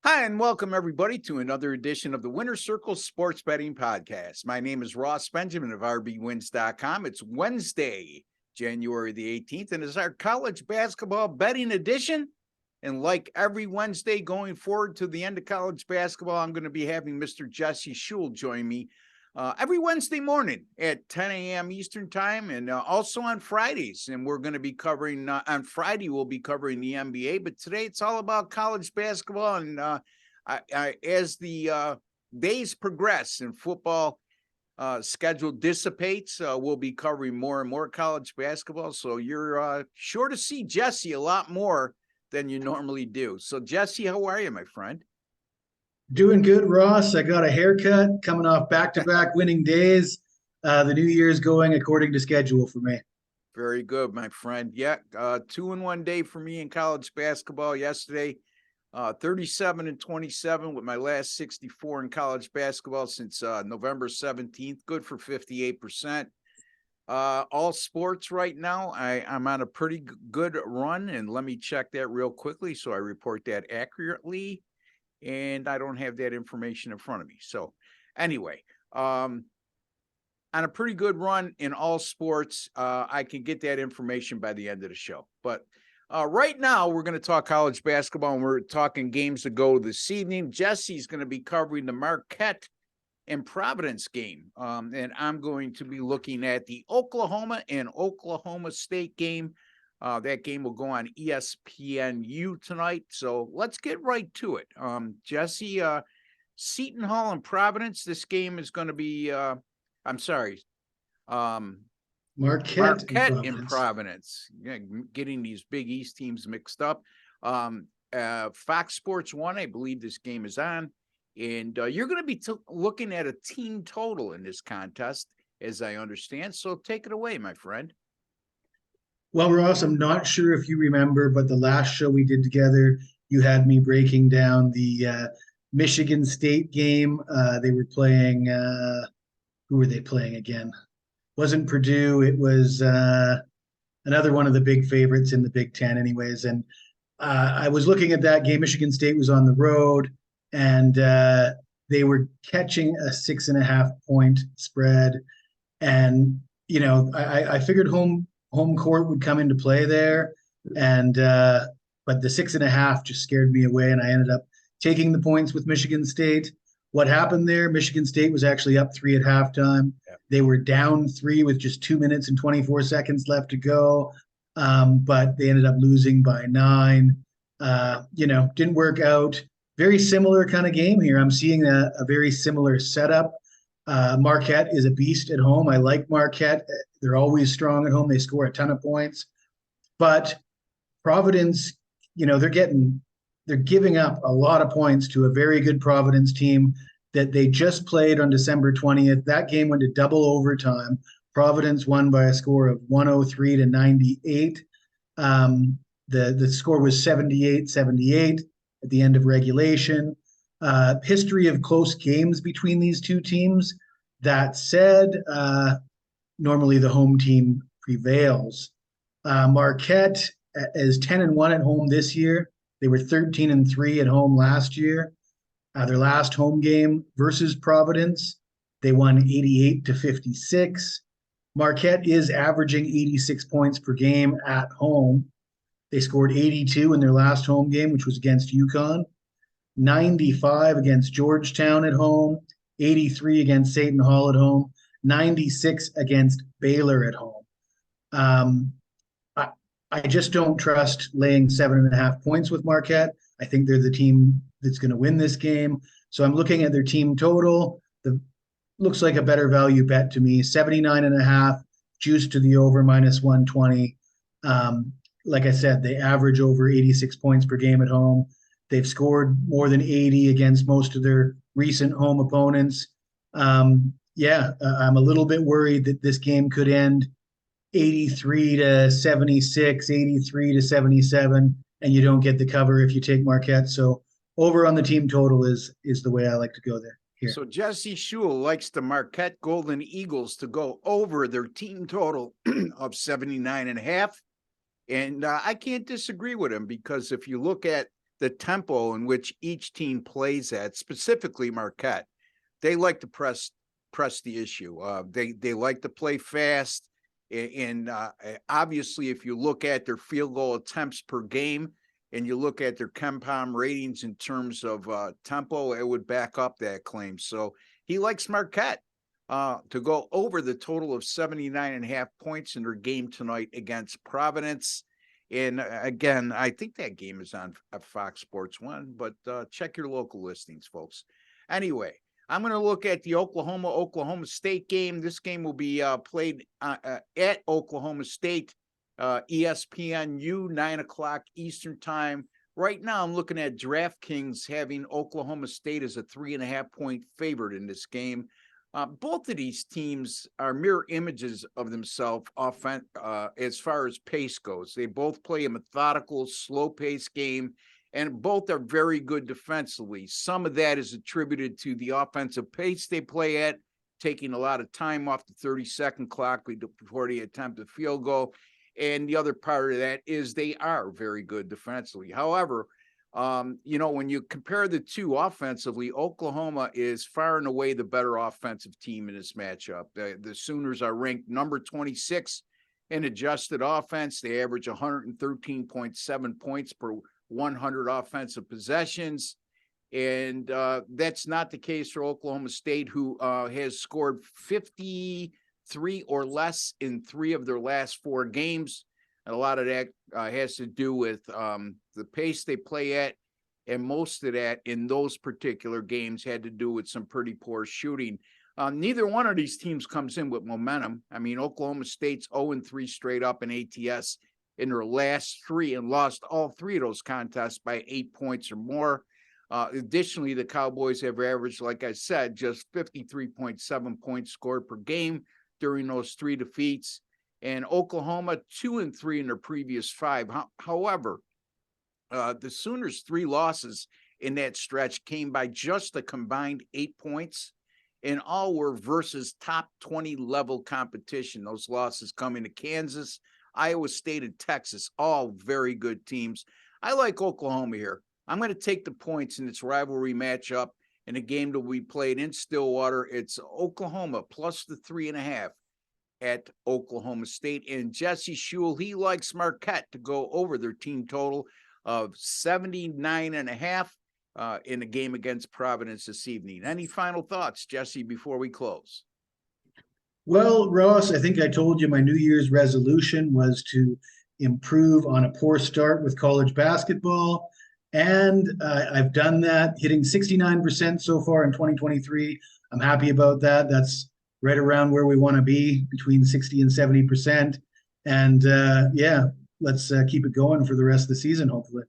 Hi, and welcome everybody to another edition of the Winner Circle Sports Betting Podcast. My name is Ross Benjamin of RBWins.com. It's Wednesday, January the 18th, and it's our college basketball betting edition. And like every Wednesday going forward to the end of college basketball, I'm going to be having Mr. Jesse Shule join me every Wednesday morning at 10 a.m. Eastern time, and also on Fridays. And we're going to be covering, on Friday, we'll be covering the NBA, but today it's all about college basketball. And as the days progress and football schedule dissipates, we'll be covering more and more college basketball. So you're sure to see Jesse a lot more than you normally do. So Jesse, how are you, my friend? Doing good, Ross. I got a haircut coming off back-to-back winning days. The new year's going according to schedule for me. Very good, my friend. Yeah, 2-1 day for me in college basketball yesterday. 37-27 with my last 64 in college basketball since November 17th. Good for 58%. All sports right now. I'm on a pretty good run, and let me check that real quickly so I report that accurately. And I don't have that information in front of me. So anyway, on a pretty good run in all sports. I can get that information by the end of the show. But right now, we're going to talk college basketball, and we're talking games to go this evening. Jesse's going to be covering the Marquette and Providence game, and I'm going to be looking at the Oklahoma and Oklahoma State game. That game will go on ESPNU tonight. So let's get right to it. Jesse, Seton Hall and Providence. This game is going to be, Marquette in Providence. Yeah, getting these Big East teams mixed up. Fox Sports 1, I believe this game is on. And you're going to be looking at a team total in this contest, as I understand. So take it away, my friend. Well, Ross, I'm not sure if you remember, but the last show we did together, you had me breaking down the Michigan State game. They were playing, who were they playing again? Wasn't Purdue. It was another one of the big favorites in the Big Ten anyways. And I was looking at that game. Michigan State was on the road, and they were catching a 6.5-point spread. And, you know, I figured home court would come into play there, and but the 6.5 just scared me away, and I ended up taking the points with Michigan State. What happened there? Michigan State was actually up 3 at halftime. Yeah. They were down 3 with just 2 minutes and 24 seconds left to go, but they ended up losing by 9. Didn't work out. Very similar kind of game here. I'm seeing a very similar setup. Marquette is a beast at home. I like Marquette. They're always strong at home. They score a ton of points. But Providence, they're giving up a lot of points to a very good Providence team that they just played on December 20th. That game went to double overtime. Providence won by a score of 103-98. The score was 78-78 at the end of regulation. History of close games between these two teams. That said, normally the home team prevails. Marquette is 10-1 at home this year. They were 13-3 at home last year. Their last home game versus Providence, they won 88-56. Marquette is averaging 86 points per game at home. They scored 82 in their last home game, which was against UConn. 95 against Georgetown at home, 83 against Seton Hall at home, 96 against Baylor at home. I just don't trust laying 7.5 points with Marquette. I think they're the team that's going to win this game. So I'm looking at their team total. Looks like a better value bet to me. 79.5, juice to the over -120. Like I said, they average over 86 points per game at home. They've scored more than 80 against most of their recent home opponents. I'm a little bit worried that this game could end 83-76, 83-77, and you don't get the cover if you take Marquette. So over on the team total is the way I like to go there. Here. So Jesse Shule likes the Marquette Golden Eagles to go over their team total of 79.5. And I can't disagree with him, because if you look at the tempo in which each team plays at, specifically Marquette, they like to press the issue. They like to play fast. And obviously, if you look at their field goal attempts per game and you look at their KenPom ratings in terms of tempo, it would back up that claim. So he likes Marquette to go over the total of 79.5 points in their game tonight against Providence. And again, I think that game is on Fox Sports 1, but check your local listings, folks. Anyway, I'm going to look at the Oklahoma State game. This game will be played at Oklahoma State, ESPNU, 9 o'clock Eastern time. Right now, I'm looking at DraftKings having Oklahoma State as a 3.5-point favorite in this game. Both of these teams are mirror images of themselves as far as pace goes. They both play a methodical, slow-paced game, and both are very good defensively. Some of that is attributed to the offensive pace they play at, taking a lot of time off the 30-second clock before they attempt a field goal. And the other part of that is they are very good defensively. However, when you compare the two offensively, Oklahoma is far and away the better offensive team in this matchup. The Sooners are ranked number 26 in adjusted offense. They average 113.7 points per 100 offensive possessions. And that's not the case for Oklahoma State, who has scored 53 or less in 3 of their last 4 games. And a lot of that has to do with the pace they play at. And most of that in those particular games had to do with some pretty poor shooting. Neither one of these teams comes in with momentum. I mean, Oklahoma State's 0-3 straight up in ATS in their last 3 and lost all 3 of those contests by 8 points or more. Additionally, the Cowboys have averaged, like I said, just 53.7 points scored per game during those 3 defeats. And Oklahoma 2-3 in their previous 5. However, the Sooners' 3 losses in that stretch came by just a combined 8 points, and all were versus top 20 level competition. Those losses coming to Kansas, Iowa State, and Texas, all very good teams. I like Oklahoma here. I'm going to take the points in its rivalry matchup in a game that we played in Stillwater. It's Oklahoma plus the 3.5 at Oklahoma State. And Jesse Schewel, he likes Marquette to go over their team total of 79.5 in a game against Providence this evening. Any final thoughts, Jesse, before we close? Well, Ross, I think I told you my New Year's resolution was to improve on a poor start with college basketball. And I've done that, hitting 69% so far in 2023. I'm happy about that. That's right around where we want to be, between 60 and 70%. And let's keep it going for the rest of the season, hopefully.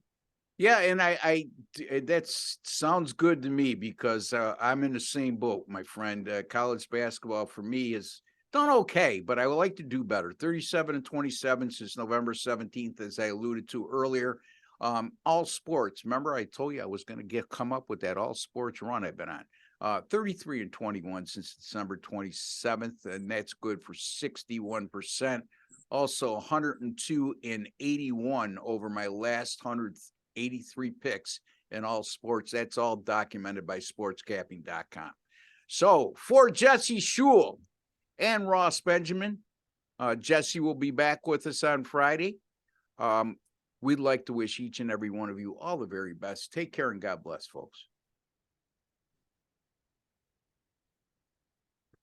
Yeah, and that sounds good to me, because I'm in the same boat, my friend. College basketball for me is done okay, but I would like to do better. 37-27 since November 17th, as I alluded to earlier. All sports. Remember, I told you I was going to come up with that all sports run I've been on. 33-21 since December 27th, and that's good for 61%. Also 102-81 over my last 183 picks in all sports. That's all documented by sportscapping.com. So for Jesse Schewel and Ross Benjamin, Jesse will be back with us on Friday. We'd like to wish each and every one of you all the very best. Take care and God bless, folks.